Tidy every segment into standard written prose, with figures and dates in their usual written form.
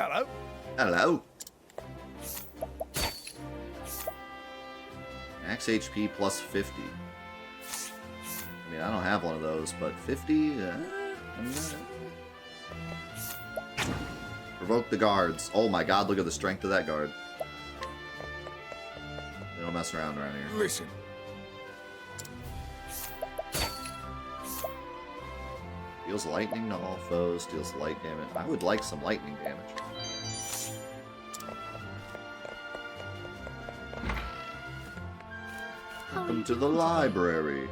Hello. Hello. Max HP plus 50. I mean, I don't have one of those, but 50? Provoke the guards. Oh my god, look at the strength of that guard. They don't mess around here. Listen. Deals lightning to all foes, deals light damage. I would like some lightning damage. Welcome to the library.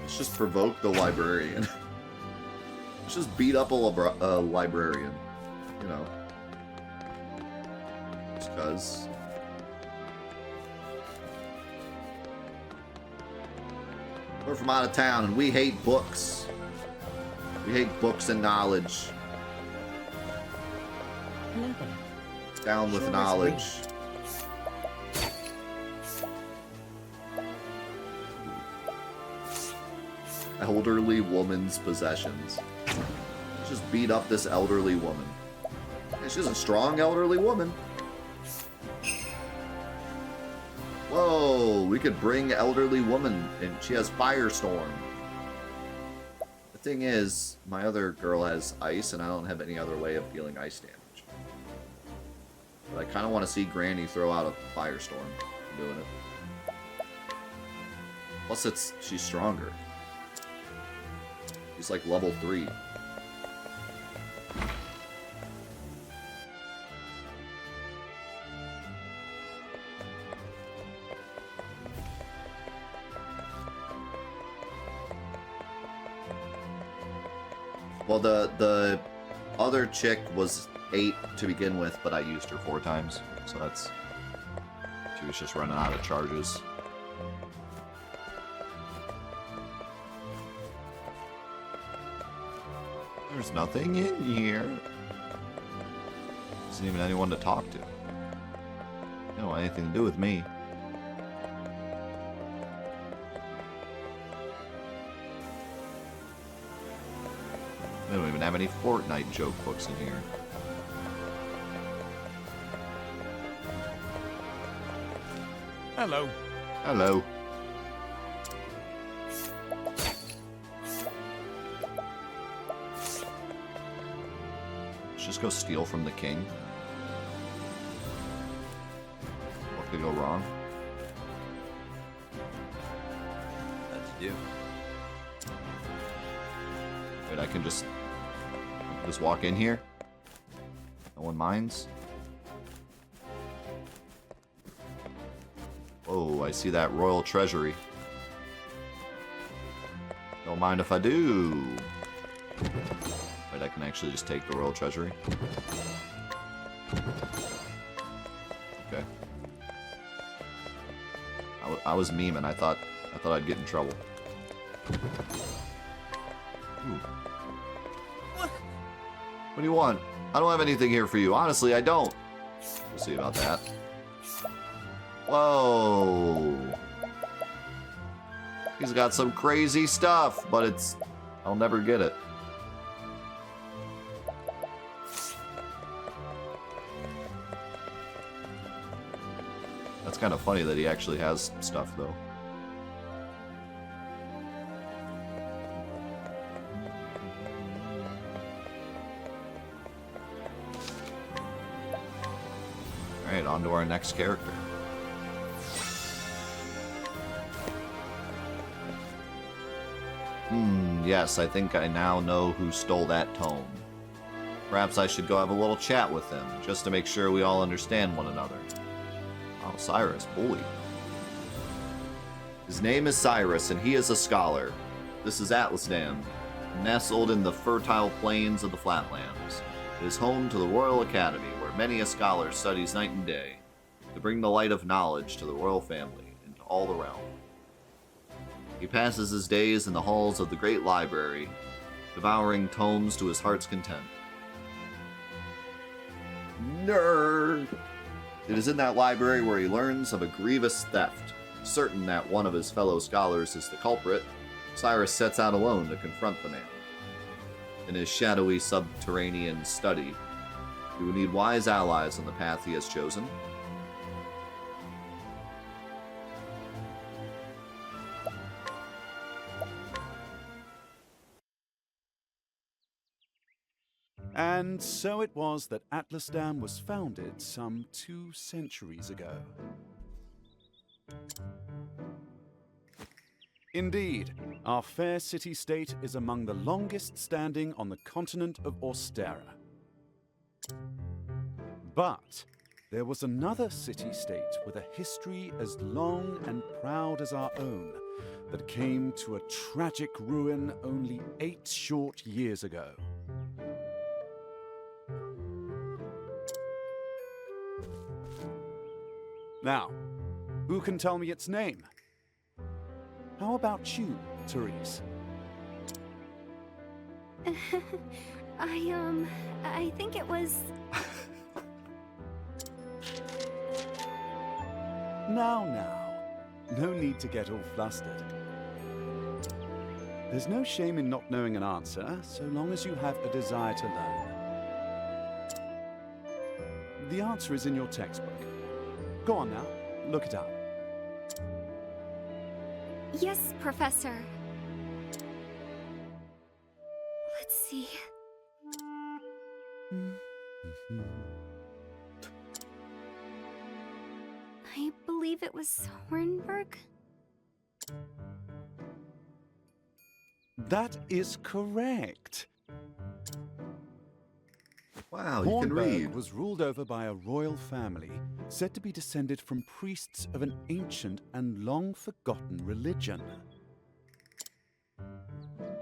Let's just provoke the librarian. Let's just beat up a librarian. You know. Just cuz. We're from out of town and we hate books. We hate books and knowledge. Hello there. Down with knowledge. Elderly woman's possessions. Let's just beat up this elderly woman. She's a strong elderly woman. Whoa, we could bring elderly woman in. She has Firestorm. The thing is, my other girl has ice and I don't have any other way of dealing ice damage. But I kind of want to see Granny throw out a Firestorm. I'm doing it. Plus, she's stronger. She's like level 3. Well, the other chick was 8 to begin with, but I used her 4 times, so that's... She was just running out of charges. There's nothing in here. Isn't even anyone to talk to. They don't want anything to do with me. They don't even have any Fortnite joke books in here. Hello. Hello. Let's just go steal from the king. What could go wrong? That's you. Wait, I can just walk in here? No one minds? Oh, I see that royal treasury. Don't mind if I do. Wait, I can actually just take the royal treasury. Okay. I was memeing. I thought I'd get in trouble. Ooh. What do you want? I don't have anything here for you. Honestly, I don't. We'll see about that. Whoa. He's got some crazy stuff, but I'll never get it. That's kind of funny that he actually has stuff, though. Alright, on to our next character. Yes, I think I now know who stole that tome. Perhaps I should go have a little chat with him, just to make sure we all understand one another. Oh, Cyrus, bully. His name is Cyrus, and he is a scholar. This is Atlasdam, nestled in the fertile plains of the Flatlands. It is home to the Royal Academy, where many a scholar studies night and day, to bring the light of knowledge to the royal family and to all the realm. He passes his days in the halls of the great library, devouring tomes to his heart's content. Nerd! It is in that library where he learns of a grievous theft. Certain that one of his fellow scholars is the culprit, Cyrus sets out alone to confront the man. In his shadowy subterranean study, he would need wise allies on the path he has chosen. And so it was that Atlasdam was founded some 2 centuries ago. Indeed, our fair city-state is among the longest standing on the continent of Austera. But there was another city-state with a history as long and proud as our own that came to a tragic ruin only 8 short years ago. Now, who can tell me its name? How about you, Therese? I think it was... Now. No need to get all flustered. There's no shame in not knowing an answer, so long as you have a desire to learn. The answer is in your textbook. Go on now, look it up. Yes, Professor. Let's see. I believe it was Hornburg. That is correct. Wow, you can read. Hornburg was ruled over by a royal family, said to be descended from priests of an ancient and long-forgotten religion.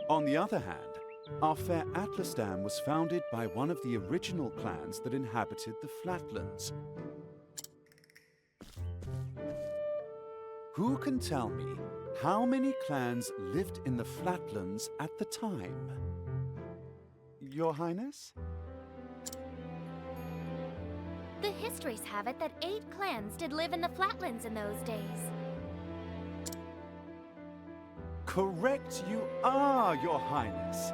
On the other hand, our fair Atlasdam was founded by one of the original clans that inhabited the Flatlands. Who can tell me how many clans lived in the Flatlands at the time? Your Highness? The histories have it that 8 clans did live in the Flatlands in those days. Correct you are, Your Highness.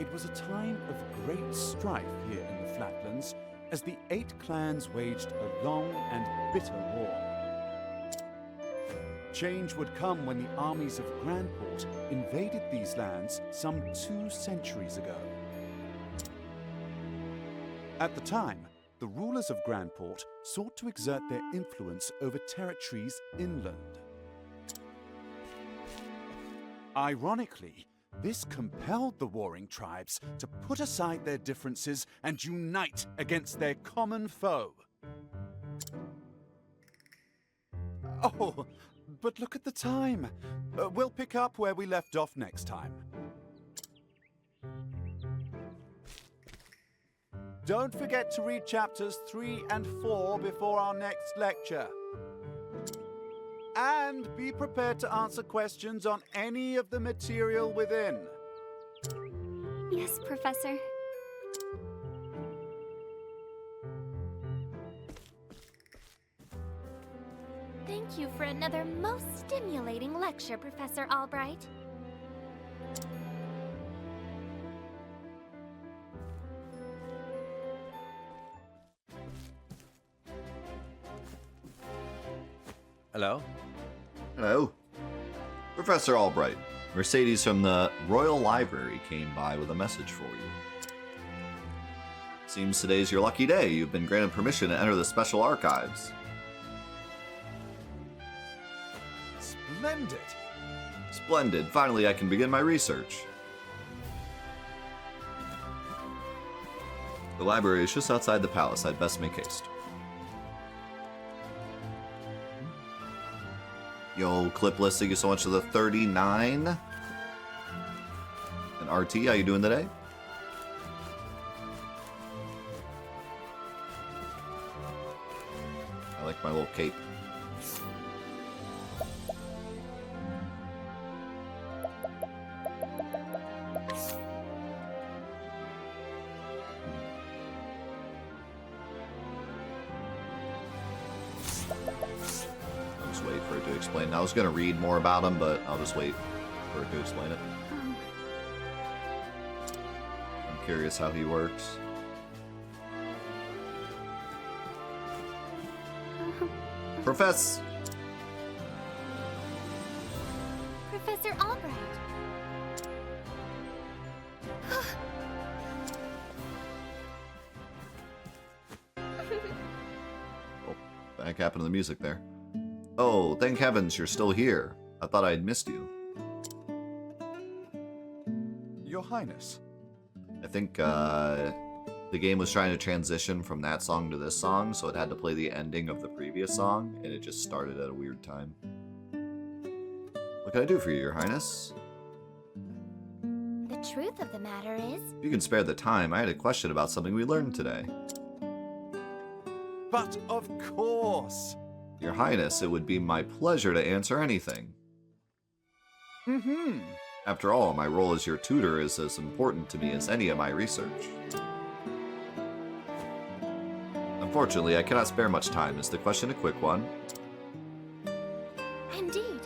It was a time of great strife here in the Flatlands as the 8 clans waged a long and bitter war. Change would come when the armies of Grandport invaded these lands some 2 centuries ago. At the time, the rulers of Grandport sought to exert their influence over territories inland. Ironically, this compelled the warring tribes to put aside their differences and unite against their common foe. Oh, but look at the time. We'll pick up where we left off next time. Don't forget to read chapters 3 and 4 before our next lecture. And be prepared to answer questions on any of the material within. Yes, Professor. Thank you for another most stimulating lecture, Professor Albright. Hello? Hello. Professor Albright. Mercedes from the Royal Library came by with a message for you. Seems today's your lucky day. You've been granted permission to enter the special archives. Splendid. Splendid. Finally, I can begin my research. The library is just outside the palace. I'd best make haste. Yo, Clipless, thank you so much for the 39. And RT, how you doing today? I like my little cape. just wait for it to explain. I was going to read more about him, but I'll just wait for it to explain it. I'm curious how he works. Professor Albright. Oh, back happened to the music there. Oh, thank heavens you're still here. I thought I'd missed you. Your Highness. I think the game was trying to transition from that song to this song, so it had to play the ending of the previous song, and it just started at a weird time. What can I do for you, Your Highness? The truth of the matter is... If you can spare the time, I had a question about something we learned today. But of course! Your Highness, it would be my pleasure to answer anything. Mm-hmm. After all, my role as your tutor is as important to me as any of my research. Unfortunately, I cannot spare much time. Is the question a quick one? Indeed.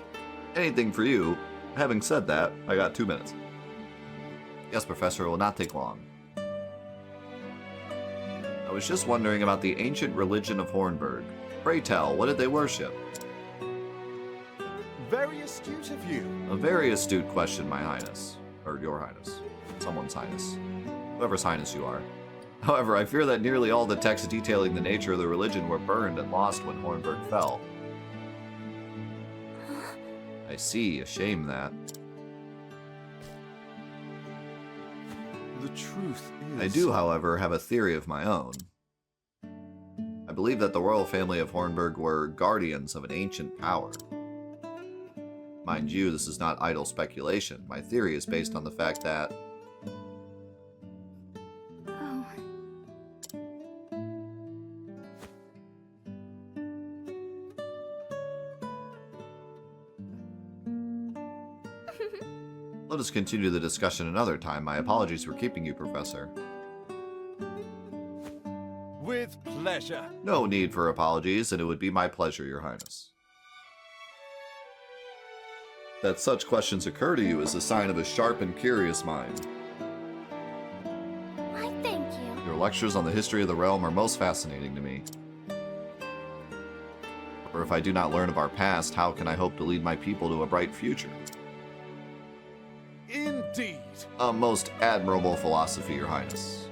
Anything for you. Having said that, I got 2 minutes. Yes, Professor, it will not take long. I was just wondering about the ancient religion of Hornburg. Pray tell, what did they worship? Very astute of you. A very astute question, my highness. Or your highness. Someone's highness. Whoever's highness you are. However, I fear that nearly all the texts detailing the nature of the religion were burned and lost when Hornburg fell. I see, a shame that. The truth is... I do, however, have a theory of my own. I believe that the royal family of Hornburg were guardians of an ancient power. Mind you, this is not idle speculation. My theory is based on the fact that... Oh. Let us continue the discussion another time. My apologies for keeping you, Professor. With pleasure. No need for apologies, and it would be my pleasure, Your Highness. That such questions occur to you is a sign of a sharp and curious mind. Why, thank you. Your lectures on the history of the realm are most fascinating to me. For if I do not learn of our past, how can I hope to lead my people to a bright future? Indeed. A most admirable philosophy, Your Highness.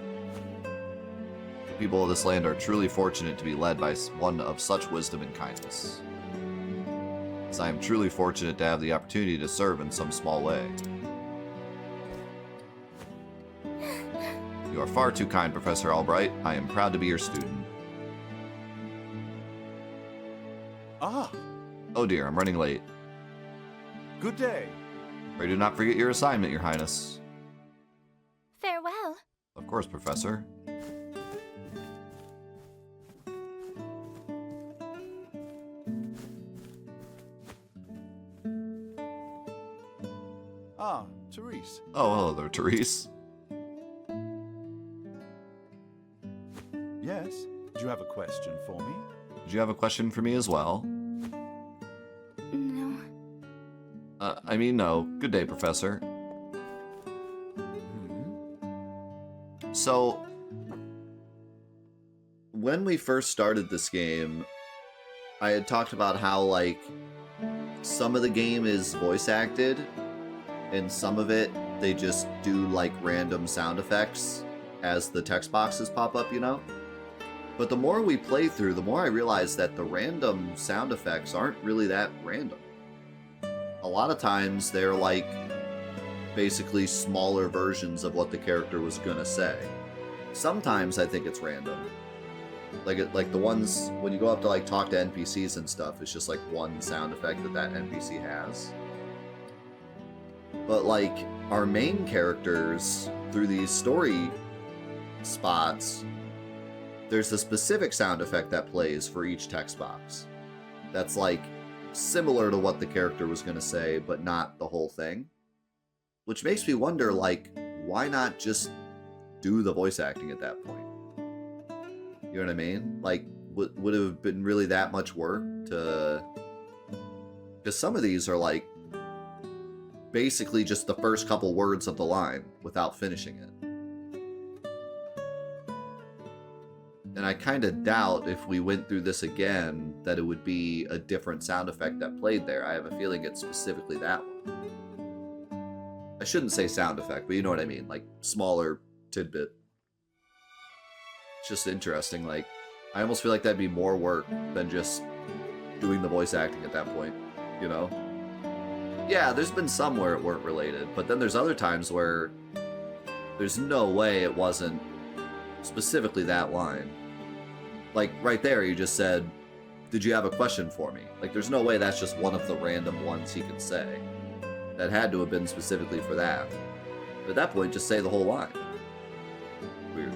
The people of this land are truly fortunate to be led by one of such wisdom and kindness. As I am truly fortunate to have the opportunity to serve in some small way. You are far too kind, Professor Albright. I am proud to be your student. Ah, Oh dear, I'm running late. good day. Pray do not forget your assignment, Your Highness. Farewell. Of course, Professor. Ah, Therese. Oh, hello there, Therese. Yes? Do you have a question for me? Did you have a question for me as well? No. I mean, no. Good day, Professor. So, when we first started this game, I had talked about how, like, some of the game is voice acted, and some of it, they just do, like, random sound effects as the text boxes pop up, you know? But the more we play through, the more I realize that the random sound effects aren't really that random. A lot of times, they're, like, basically smaller versions of what the character was gonna say. Sometimes I think it's random. Like the ones when you go up to like talk to NPCs and stuff, it's just like one sound effect that NPC has. But like our main characters through these story spots, there's a specific sound effect that plays for each text box. That's like similar to what the character was gonna say, but not the whole thing. Which makes me wonder, like, why not just do the voice acting at that point? You know what I mean? Like, would it have been really that much work to Because some of these are like basically just the first couple words of the line without finishing it. And I kind of doubt if we went through this again that it would be a different sound effect that played there. I have a feeling it's specifically that one. I shouldn't say sound effect, but you know what I mean. Like, smaller tidbit. It's just interesting. Like, I almost feel like that'd be more work than just doing the voice acting at that point, you know? Yeah, there's been some where it weren't related, but then there's other times where there's no way it wasn't specifically that line. Like, right there, you just said, "Did you have a question for me?" Like, there's no way that's just one of the random ones he can say. That had to have been specifically for that. But at that point, just say the whole line. Weird.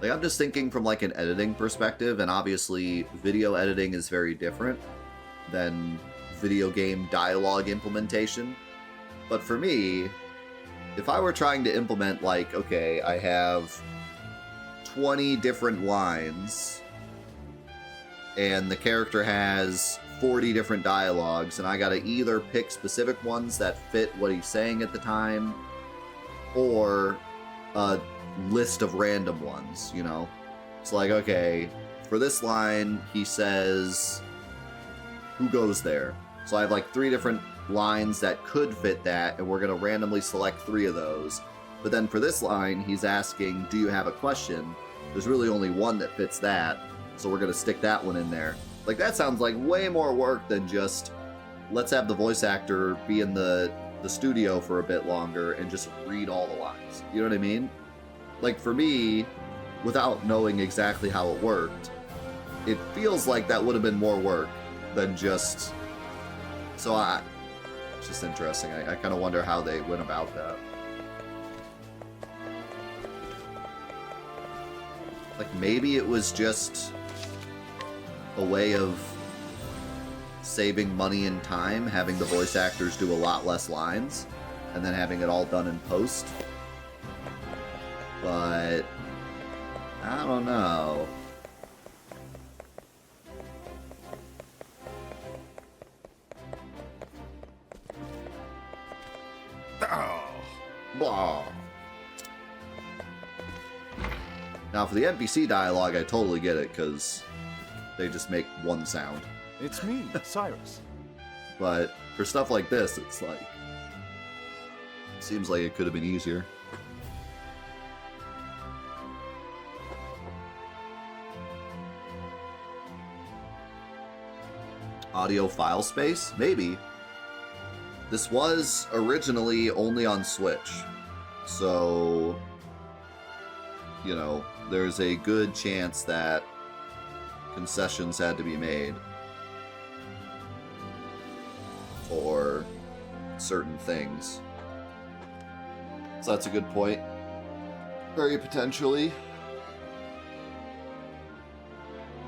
Like, I'm just thinking from, like, an editing perspective, and obviously, video editing is very different than video game dialogue implementation. But for me, if I were trying to implement, like, okay, I have 20 different lines, and the character has 40 different dialogues, and I gotta either pick specific ones that fit what he's saying at the time, or a list of random ones, you know? It's like, okay, for this line, he says, "Who goes there?" So I have, like, 3 different lines that could fit that, and we're going to randomly select 3 of those. But then for this line, he's asking, "Do you have a question?" There's really only one that fits that, so we're going to stick that one in there. Like, that sounds like way more work than just, let's have the voice actor be in the studio for a bit longer and just read all the lines. You know what I mean? Like, for me, without knowing exactly how it worked, it feels like that would have been more work than just... So it's just interesting. I kind of wonder how they went about that. Like, maybe it was just a way of saving money and time, having the voice actors do a lot less lines, and then having it all done in post. But I don't know. Blah. Now, for the NPC dialogue, I totally get it, because they just make one sound. It's me, Cyrus. But for stuff like this, it's like... seems like it could have been easier. Audio file space? Maybe. This was originally only on Switch, so, you know, there's a good chance that concessions had to be made for certain things. So that's a good point. Very potentially.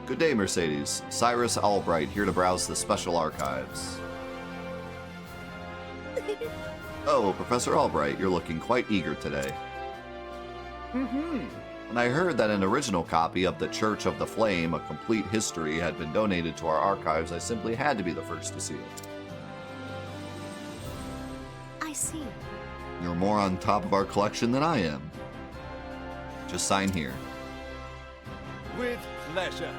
Good day, Mercedes. Cyrus Albright here to browse the special archives. Oh, Professor Albright, you're looking quite eager today. When I heard that an original copy of The Church of the Flame, A Complete History, had been donated to our archives, I simply had to be the first to see it. I see. You're more on top of our collection than I am. Just sign here. With pleasure.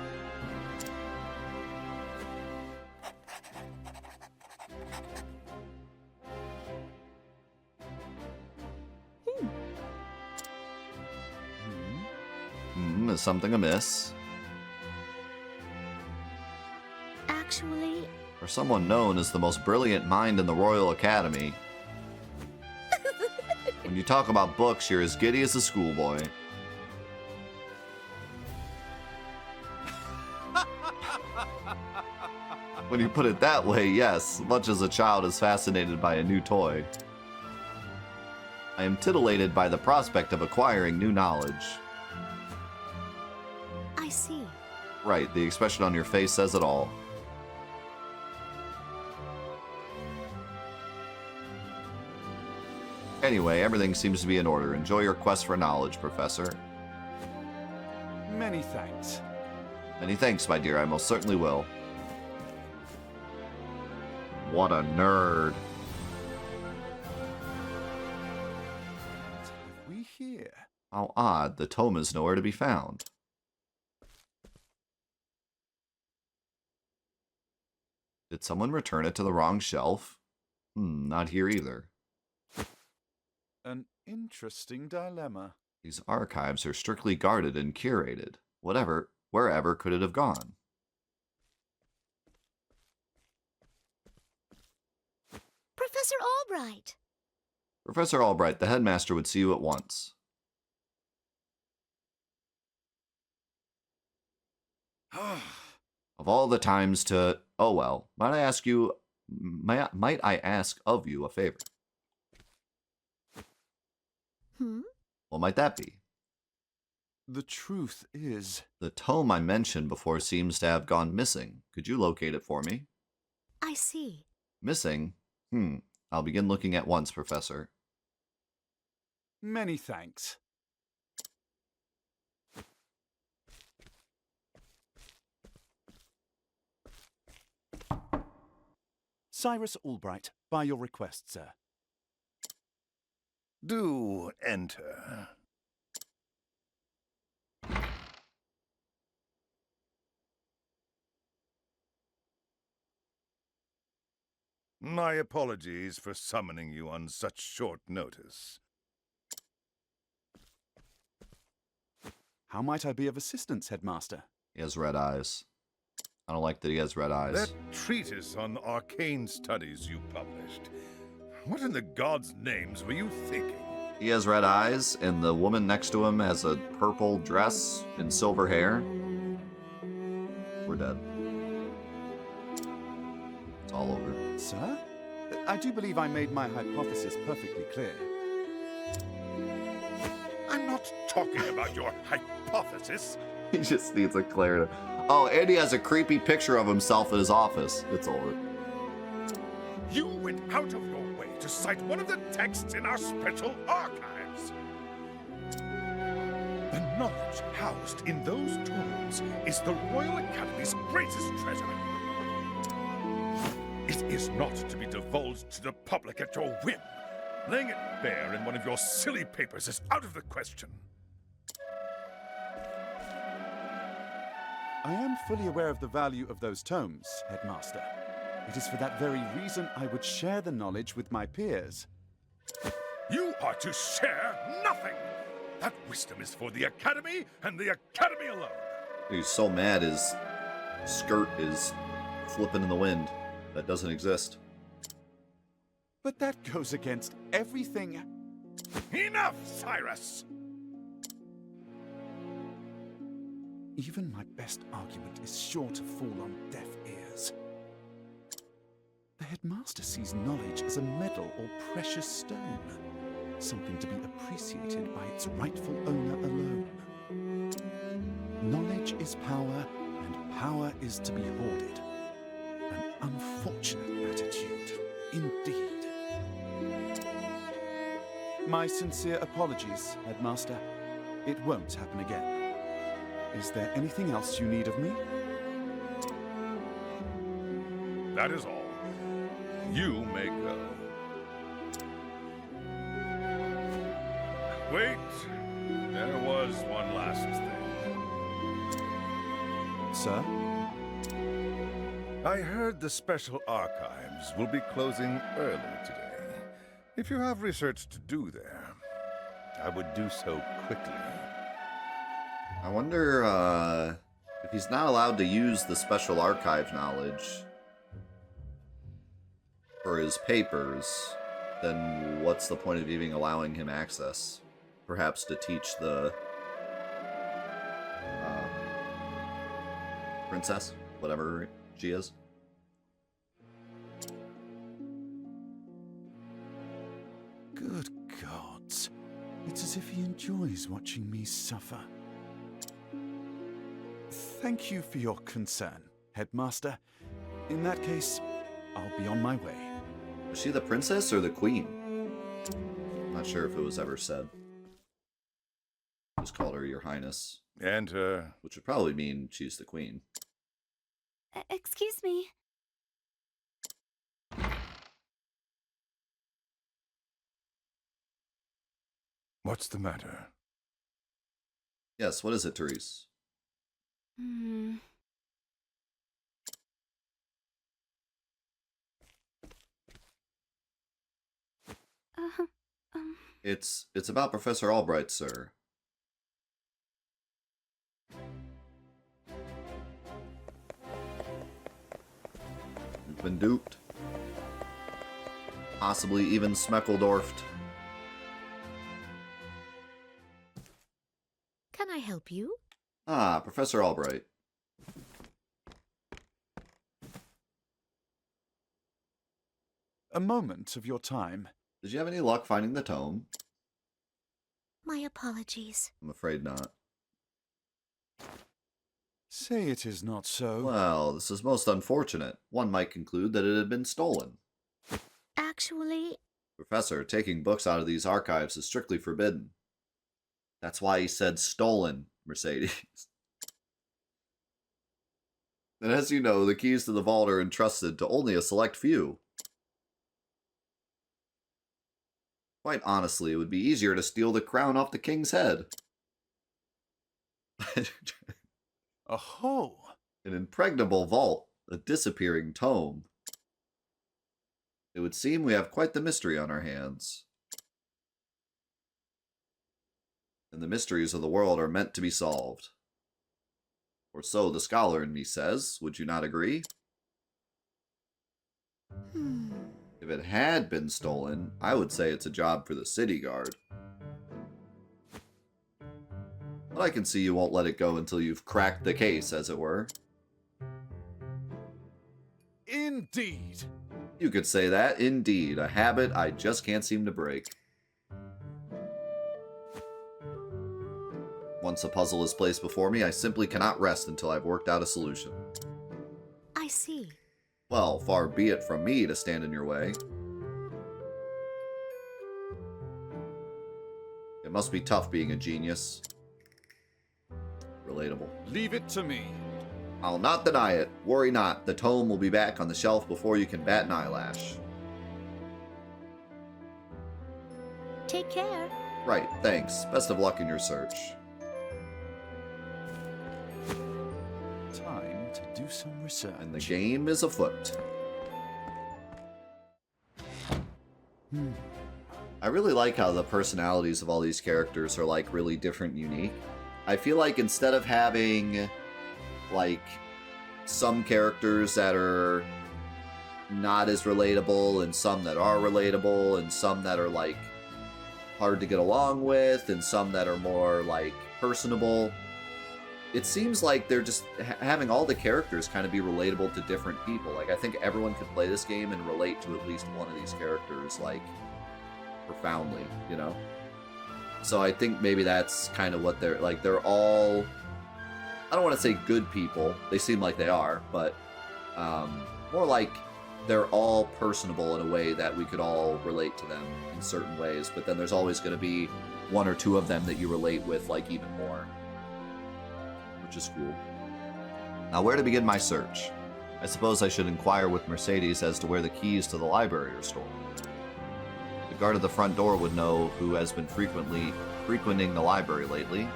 Is something amiss? Actually... For someone known as the most brilliant mind in the Royal Academy. When you talk about books, you're as giddy as a schoolboy. When you put it that way, yes, much as a child is fascinated by a new toy. I am titillated by the prospect of acquiring new knowledge. I see. Right, the expression on your face says it all. Anyway, everything seems to be in order. Enjoy your quest for knowledge, Professor. Many thanks. Many thanks, my dear. I most certainly will. What a nerd. What have we here? How odd. The tome is nowhere to be found. Did someone return it to the wrong shelf? Not here either. An interesting dilemma. These archives are strictly guarded and curated. Wherever could it have gone? Professor Albright! Professor Albright, the headmaster would see you at once. Of all the times to... Oh well, might I ask of you a favor? What might that be? The truth is... The tome I mentioned before seems to have gone missing. Could you locate it for me? I see. Missing? I'll begin looking at once, Professor. Many thanks. Cyrus Albright, by your request, sir. Do enter. My apologies for summoning you on such short notice. How might I be of assistance, Headmaster? He has red eyes. I don't like that he has red eyes. That treatise on arcane studies you published. What in the gods' names were you thinking? He has red eyes, and the woman next to him has a purple dress and silver hair. We're dead. It's all over. Sir? I do believe I made my hypothesis perfectly clear. I'm not talking about your hypothesis. He just needs a clarity. Oh, and he has a creepy picture of himself in his office. It's over. You went out of your way to cite one of the texts in our special archives. The knowledge housed in those tomes is the Royal Academy's greatest treasure. It is not to be divulged to the public at your whim. Laying it bare in one of your silly papers is out of the question. I am fully aware of the value of those tomes, Headmaster. It is for that very reason I would share the knowledge with my peers. You are to share nothing! That wisdom is for the Academy and the Academy alone! He's so mad his skirt is flipping in the wind. That doesn't exist. But that goes against everything... Enough, Cyrus! Even my best argument is sure to fall on deaf ears. The Headmaster sees knowledge as a medal or precious stone, something to be appreciated by its rightful owner alone. Knowledge is power, and power is to be hoarded. An unfortunate attitude, indeed. My sincere apologies, Headmaster. It won't happen again. Is there anything else you need of me? That is all. You may go. Wait, there was one last thing. Sir? I heard the Special Archives will be closing early today. If you have research to do there, I would do so quickly. I wonder if he's not allowed to use the special archive knowledge for his papers, then what's the point of even allowing him access? Perhaps to teach the princess, whatever she is. Good gods. It's as if he enjoys watching me suffer. Thank you for your concern, Headmaster. In that case, I'll be on my way. Was she the princess or the queen? Not sure if it was ever said. Just called her Your Highness. And Which would probably mean she's the queen. Excuse me. what's the matter? Yes, what is it, Therese? Hmm. Uh, um, It's about Professor Albright, sir. You've been duped. Possibly even Smeckledorfed. Can I help you? Ah, Professor Albright. A moment of your time. Did you have any luck finding the tome? My apologies. I'm afraid not. Say it is not so. Well, this is most unfortunate. One might conclude that it had been stolen. Actually, Professor, taking books out of these archives is strictly forbidden. That's why he said stolen, Mercedes. And as you know, the keys to the vault are entrusted to only a select few. Quite honestly, it would be easier to steal the crown off the king's head. Aho! An impregnable vault, a disappearing tome. It would seem we have quite the mystery on our hands. And the mysteries of the world are meant to be solved. Or so the scholar in me says. Would you not agree? If it had been stolen, I would say it's a job for the city guard. But I can see you won't let it go until you've cracked the case, as it were. Indeed! You could say that, indeed. A habit I just can't seem to break. Once a puzzle is placed before me, I simply cannot rest until I've worked out a solution. I see. Well, far be it from me to stand in your way. It must be tough being a genius. Relatable. Leave it to me. I'll not deny it. Worry not. The tome will be back on the shelf before you can bat an eyelash. Take care. Right, thanks. Best of luck in your search. Time to do some research. And the game is afoot. I really like how the personalities of all these characters are like really different and unique. I feel like instead of having like some characters that are not as relatable and some that are relatable and some that are like hard to get along with and some that are more like personable, it seems like they're just having all the characters kind of be relatable to different people. Like I think everyone could play this game and relate to at least one of these characters like profoundly, you know? So I think maybe that's kind of what they're like. They're all, I don't want to say good people. They seem like they are, but more like they're all personable in a way that we could all relate to them in certain ways. But then there's always going to be one or two of them that you relate with like even more, which is cool. Now, where to begin my search? I suppose I should inquire with Mercedes as to where the keys to the library are stored. The guard at the front door would know who has been frequenting the library lately,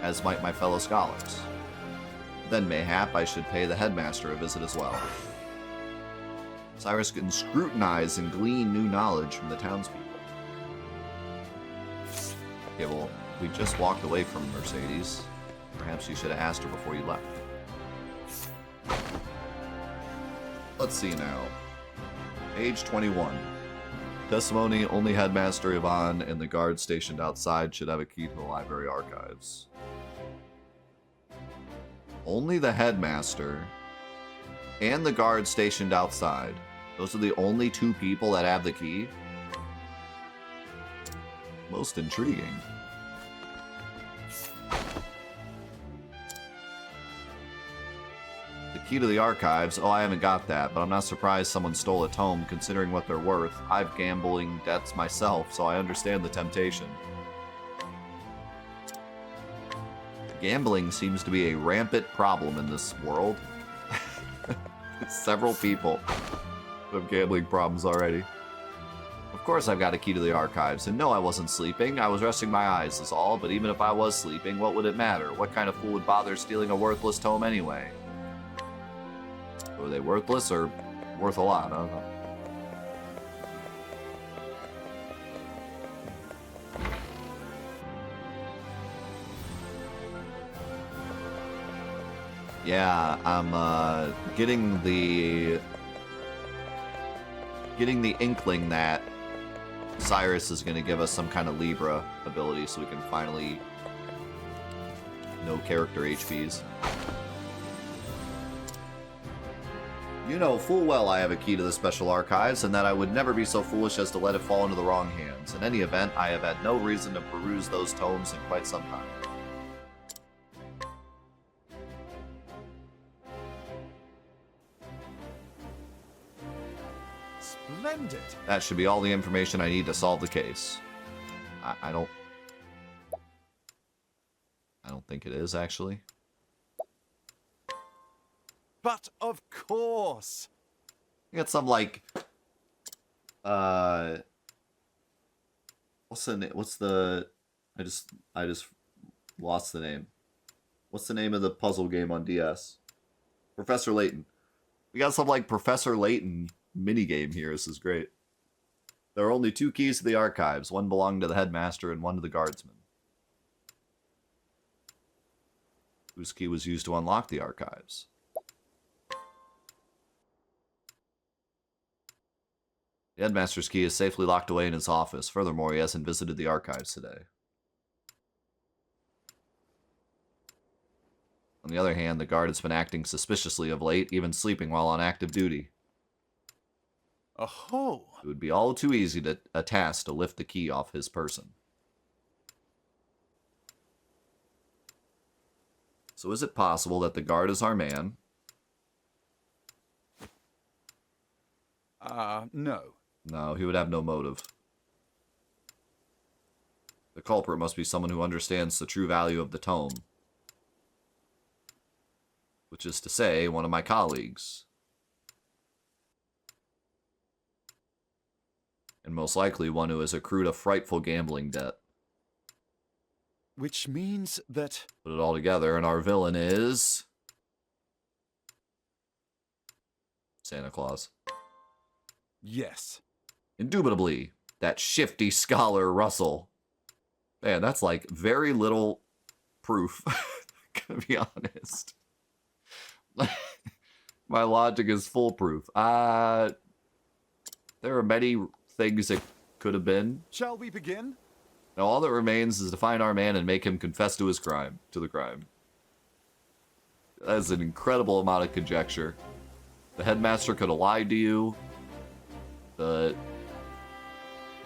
as might my fellow scholars. Then mayhap I should pay the headmaster a visit as well. Cyrus can scrutinize and glean new knowledge from the townspeople. Okay, well, we just walked away from Mercedes. Perhaps you should have asked her before you left. Let's see now. Age 21. Testimony, only Headmaster Yvonne and the guard stationed outside should have a key to the library archives. Only the headmaster and the guard stationed outside. Those are the only two people that have the key? Most intriguing. The key to the archives? Oh, I haven't got that, but I'm not surprised someone stole a tome considering what they're worth. I've gambling debts myself, so I understand the temptation. Gambling seems to be a rampant problem in this world. Several people have gambling problems already. Of course I've got a key to the archives, and no, I wasn't sleeping. I was resting my eyes is all, but even if I was sleeping, what would it matter? What kind of fool would bother stealing a worthless tome anyway? Were they worthless or worth a lot? I don't know. Yeah, I'm getting the inkling that Cyrus is going to give us some kind of Libra ability so we can finally know character HPs. You know full well I have a key to the special archives, and that I would never be so foolish as to let it fall into the wrong hands. In any event, I have had no reason to peruse those tomes in quite some time. Splendid. That should be all the information I need to solve the case. I don't think it is, actually. But of course. I got some, like, what's the, I just lost the name. What's the name of the puzzle game on DS? Professor Layton. We got some, like, Professor Layton minigame here. This is great. There are only 2 keys to the archives. One belonging to the headmaster and one to the guardsman. Whose key was used to unlock the archives? The headmaster's key is safely locked away in his office. Furthermore, he hasn't visited the archives today. On the other hand, the guard has been acting suspiciously of late, even sleeping while on active duty. Oh. It would be all too easy to a task to lift the key off his person. So is it possible that the guard is our man? No. No, he would have no motive. The culprit must be someone who understands the true value of the tome. Which is to say, one of my colleagues. And most likely one who has accrued a frightful gambling debt. Which means that... Put it all together, and our villain is... Santa Claus. Yes. Indubitably, that shifty scholar Russell. Man, that's like very little proof. Gonna be honest. My logic is foolproof. There are many things it could have been. Shall we begin? Now all that remains is to find our man and make him confess to his crime, to the crime. That is an incredible amount of conjecture. The headmaster could have lied to you.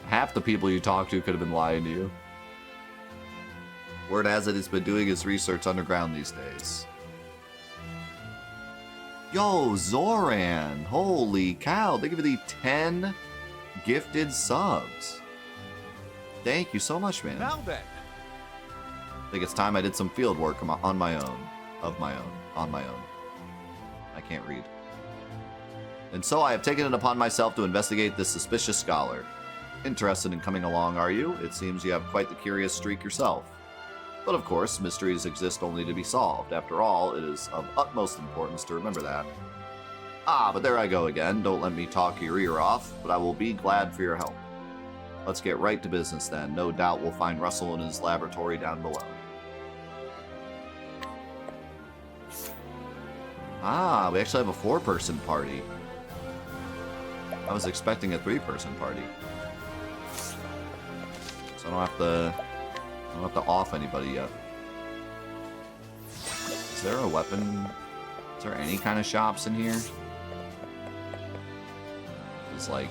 Half the people you talk to could have been lying to you. Word has it he's been doing his research underground these days. Yo, Zoran! Holy cow, they give you the 10 gifted subs. Thank you so much, man. Now then. I think it's time I did some field work on my own. On my own. I can't read. And so I have taken it upon myself to investigate this suspicious scholar. Interested in coming along, are you? It seems you have quite the curious streak yourself. But of course, mysteries exist only to be solved. After all, it is of utmost importance to remember that. Ah, but there I go again. Don't let me talk your ear off, but I will be glad for your help. Let's get right to business then. No doubt we'll find Russell in his laboratory down below. Ah, we actually have a 4-person party. I was expecting a 3-person party. So I don't have to off anybody yet. Is there a weapon? Is there any kind of shops in here? It's like...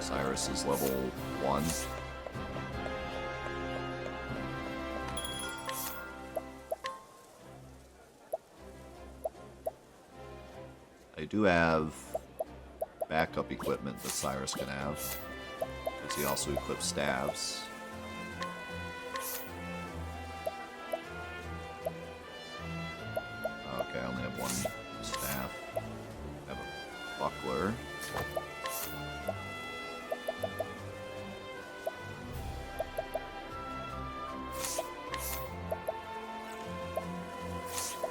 Cyrus is level 1. I do have backup equipment that Cyrus can have. Because he also equips staves. Okay, I only have one staff. I have a buckler.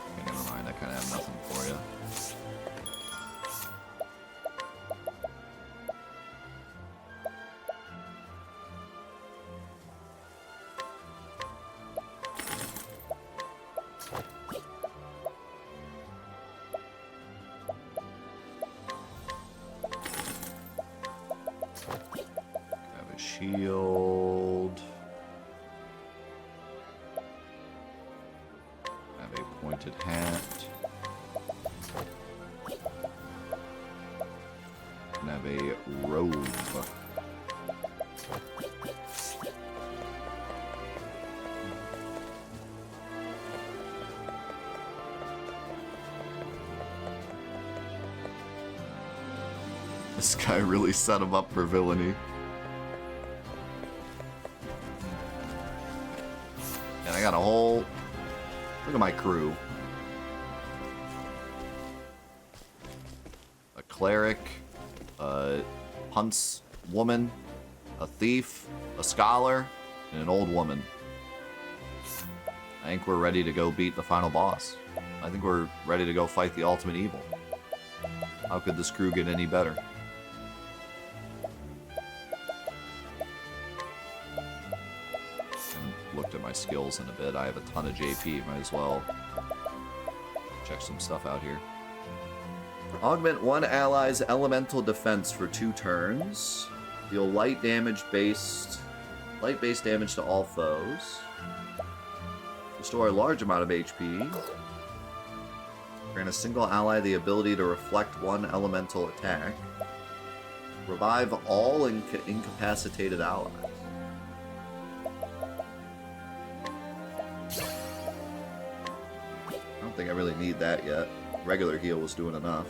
Okay, never mind. I kind of have nothing for you. Have a shield. Have a pointed hat. And have a robe. This guy really set him up for villainy. And I got a whole... Look at my crew. A cleric, a huntswoman, a thief, a scholar, and an old woman. I think we're ready to go beat the final boss. I think we're ready to go fight the ultimate evil. How could this crew get any better? Looked at my skills in a bit. I have a ton of JP. Might as well check some stuff out here. Augment one ally's elemental defense for 2 turns. Deal light-based damage to all foes. Restore a large amount of HP. Grant a single ally the ability to reflect 1 elemental attack. Revive all incapacitated allies. I don't think I really need that yet. Regular heal was doing enough.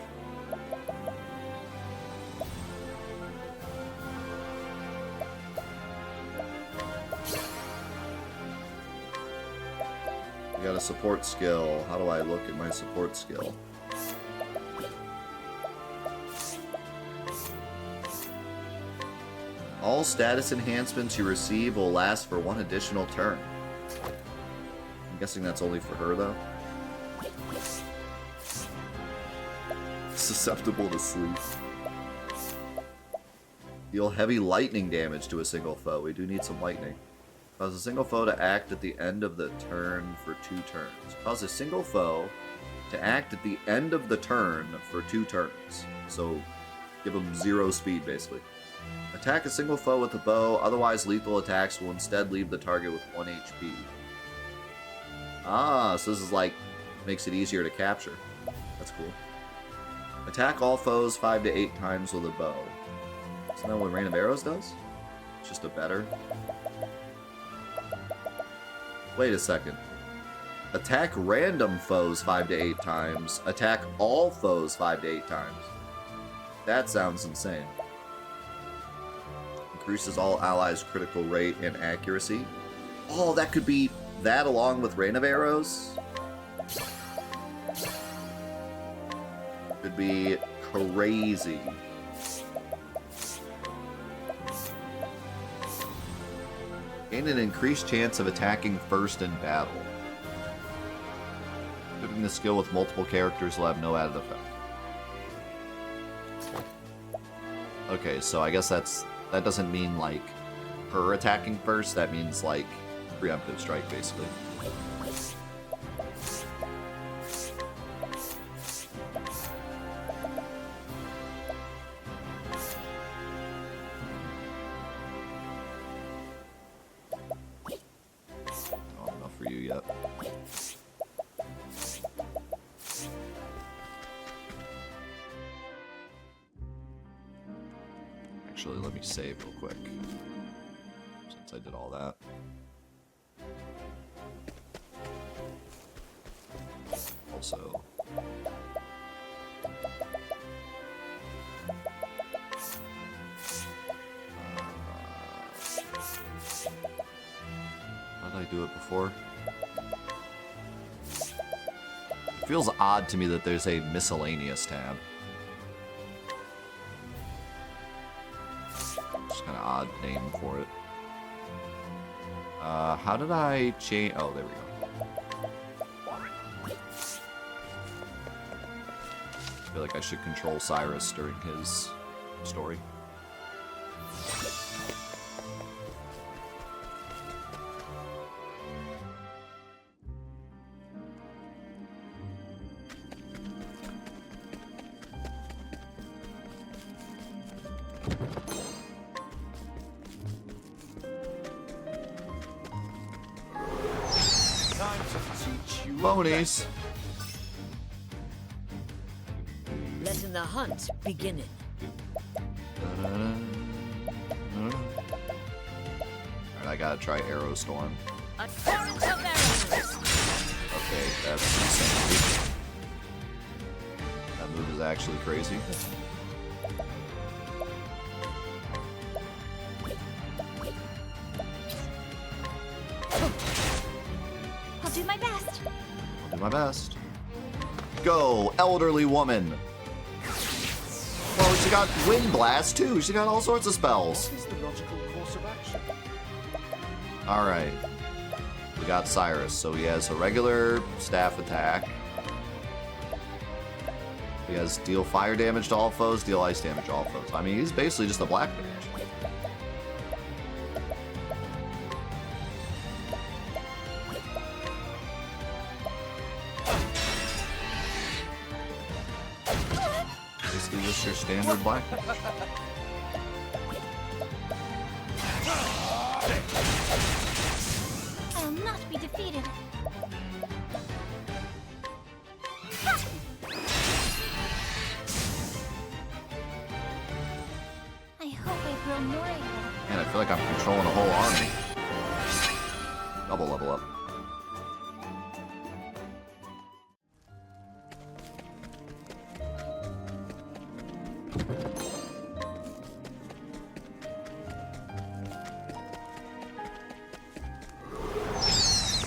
I got a support skill. How do I look at my support skill? All status enhancements you receive will last for 1 additional turn. I'm guessing that's only for her, though. Susceptible to sleep. Deal heavy lightning damage to a single foe. We do need some lightning. Cause a single foe to act at the end of the turn for 2 turns. Cause a single foe to act at the end of the turn for 2 turns. So, give them 0 speed, basically. Attack a single foe with a bow, otherwise lethal attacks will instead leave the target with 1 HP. Ah, so this is like, makes it easier to capture. That's cool. Attack all foes 5 to 8 times with a bow. Isn't that what Rain of Arrows does? It's just a better... Wait a second. Attack random foes 5 to 8 times. Attack all foes 5 to 8 times. That sounds insane. Increases all allies' critical rate and accuracy. Oh, that could be that along with Rain of Arrows. Could be crazy. Gain an increased chance of attacking first in battle. Equipping the skill with multiple characters will have no added effect. Okay, so I guess that doesn't mean like her attacking first, that means like preemptive strike basically. Not enough for you yet. Actually, let me save real quick, since I did all that. Also, do it before? It feels odd to me that there's a miscellaneous tab. Just kind of odd name for it. How did I change? Oh, there we go. I feel like I should control Cyrus during his story. Time to teach you a Ponies. Letting the hunt begin. Alright, I gotta try Arrow Storm. A torrent of arrows. Okay, that's insanity. That move is actually crazy. I'll do my best. I'll do my best. Go, elderly woman! Oh, she got Wind Blast too. She got all sorts of spells. What is the logical course of action? Alright. We got Cyrus, so he has a regular staff attack. He has deal fire damage to all foes, deal ice damage to all foes. I mean, he's basically just a black mage. Basically just your standard black mage. I'll not be defeated. I hope I grow more able. Man, I feel like I'm controlling a whole army. Double level up.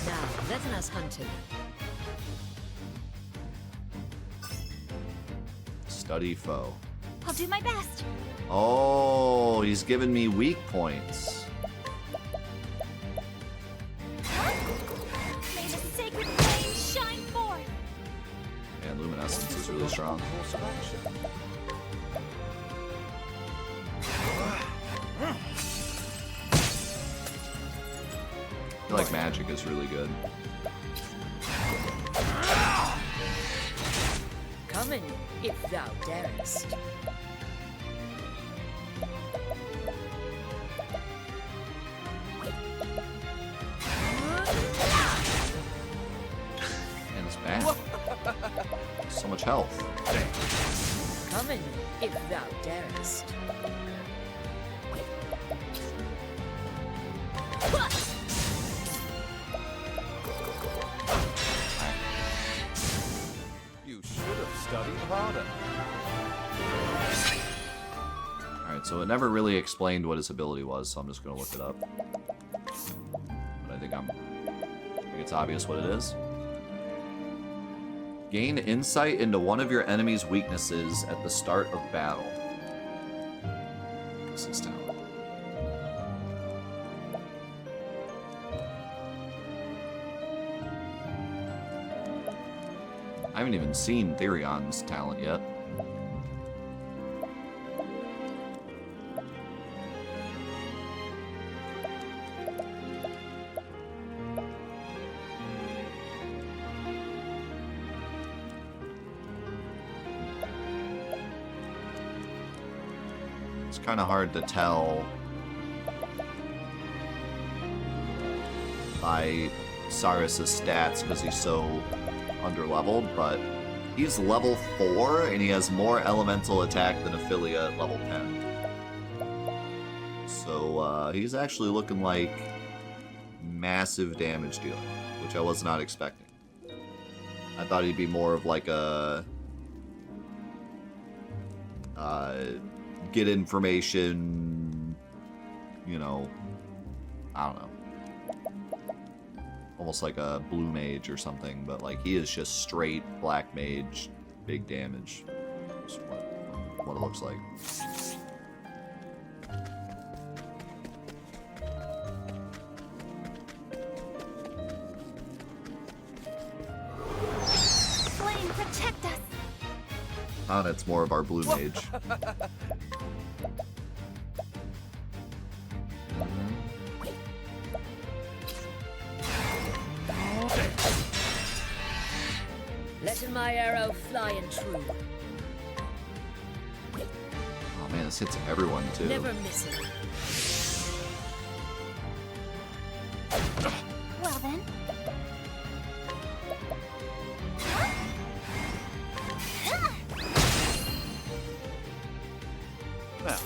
Now, letting us hunt him. Study foe. I'll do my best. Oh, he's giving me weak points. May the sacred flame shine forth. And Luminescence is really strong. Course of action. I feel like magic is really good. Come in, if thou darest. And it's bad. So much health. Come in, if thou darest. You should have studied harder. Alright, so it never really explained what his ability was, so I'm just gonna look it up. But I think it's obvious what it is. Gain insight into one of your enemy's weaknesses at the start of battle. This is talent. I haven't even seen Therion's talent yet. It's kind of hard to tell by Cyrus's stats because he's so underleveled, but he's level 4 and he has more elemental attack than Ophelia at level 10. So he's actually looking like massive damage dealer, which I was not expecting. I thought he'd be more of like a get information, you know, I don't know. almost like a blue mage or something, but like he is just straight black mage, big damage. That's what it looks like. Flame, protect us! And it's more of our blue mage. Letting my arrow fly and true. Oh man, this hits everyone too. Never missing. Well then. Now,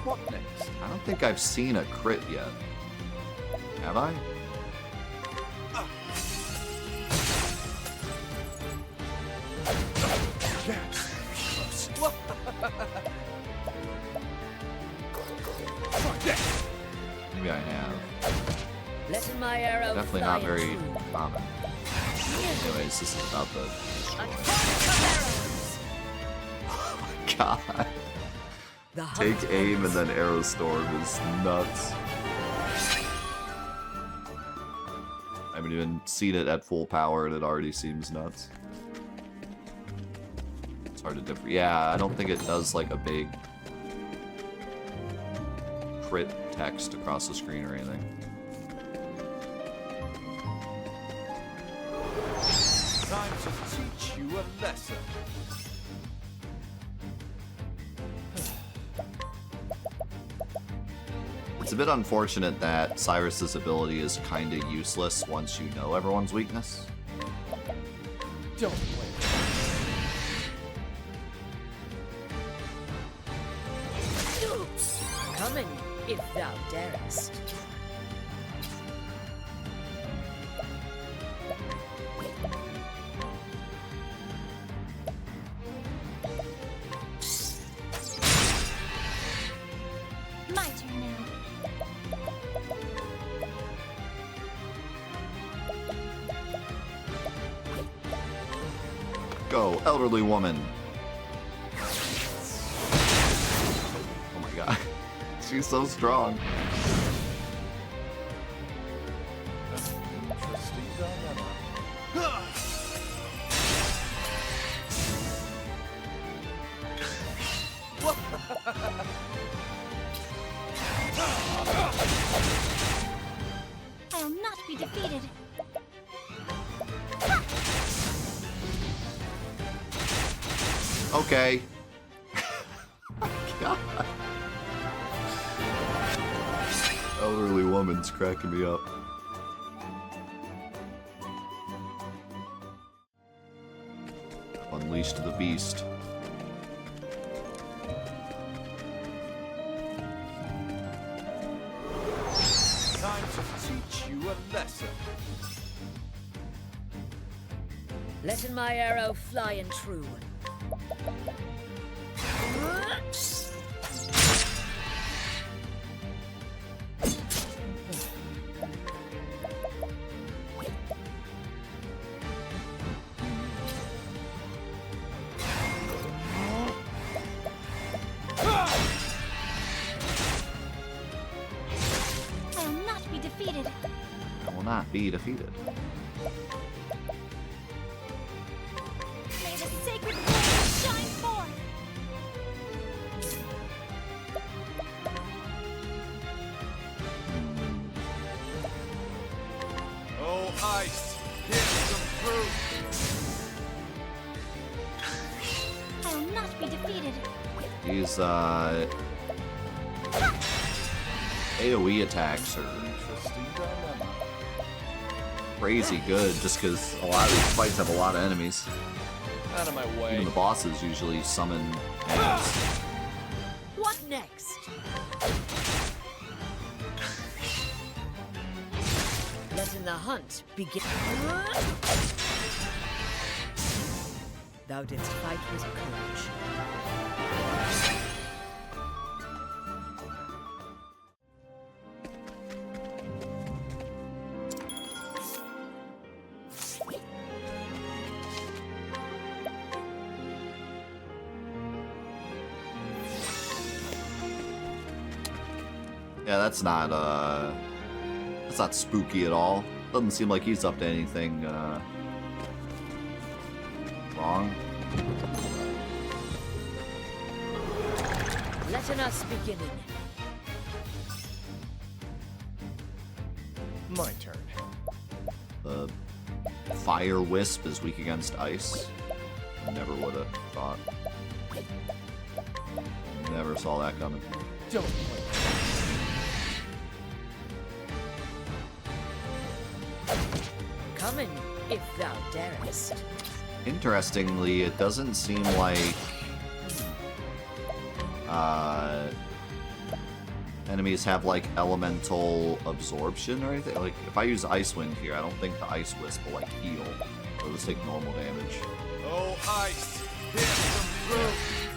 what next? I don't think I've seen a crit yet. Have I? Maybe I have. Letting my arrow Definitely fly not and very true. common. Anyways, this is about the... A torrent of arrows. God. The hunt Take aim and ends. then arrow storm is nuts. I haven't even seen it at full power and it already seems nuts. It's hard to differ. Yeah, I don't think it does like a big crit text across the screen or anything. Time to teach you a lesson. It's a bit unfortunate that Cyrus's ability is kinda useless once you know everyone's weakness. Don't wait. Coming, if thou darest. My turn now. Go, elderly woman. Oh my god. She's so strong. Interesting dilemma. I'll not be defeated. Okay. God. Elderly woman's cracking me up. Unleashed the beast. Time to teach you a lesson. Letting my arrow fly and true. I'll not be defeated. I will not be defeated. May the sacred flame shine forth. Oh, ice, here's some fruit. I'll not be defeated. These AoE attacks are Interesting dilemma. crazy good just because a lot of these fights have a lot of enemies. Out of my way. Even the bosses usually summon enemies. What next? Letting the hunt begin. Thou didst fight with courage. Yeah, that's not spooky at all. Doesn't seem like he's up to anything wrong. Letting us beginning. My turn. The fire wisp is weak against ice. Never would have thought. Never saw that coming. Don't Coming, if thou darest. Interestingly, it doesn't seem like enemies have like elemental absorption or anything. Like if I use Ice Wind here, I don't think the Ice Wisp will like heal. It'll just take normal damage. Oh, ice! Here's some proof!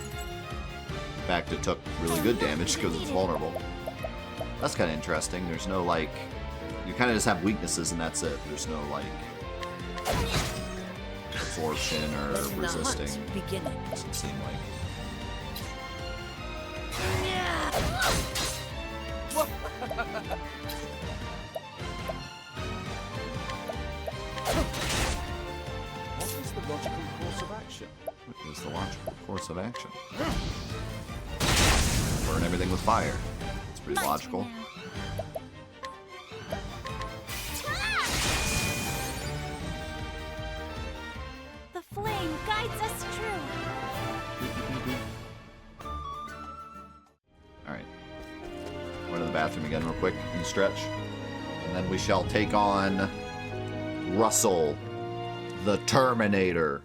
In fact, it took really good damage because it's vulnerable. That's kind of interesting. There's no like, you kind of just have weaknesses and that's it. There's no like absorption or Letting the resisting. hunt beginning. Doesn't seem like. What is the logical course of action? What is the logical course of action? Burn everything with fire. It's pretty My turn logical. now. The flame guides us true. Alright. Go to the bathroom again real quick and stretch. And then we shall take on Russell, the Terminator.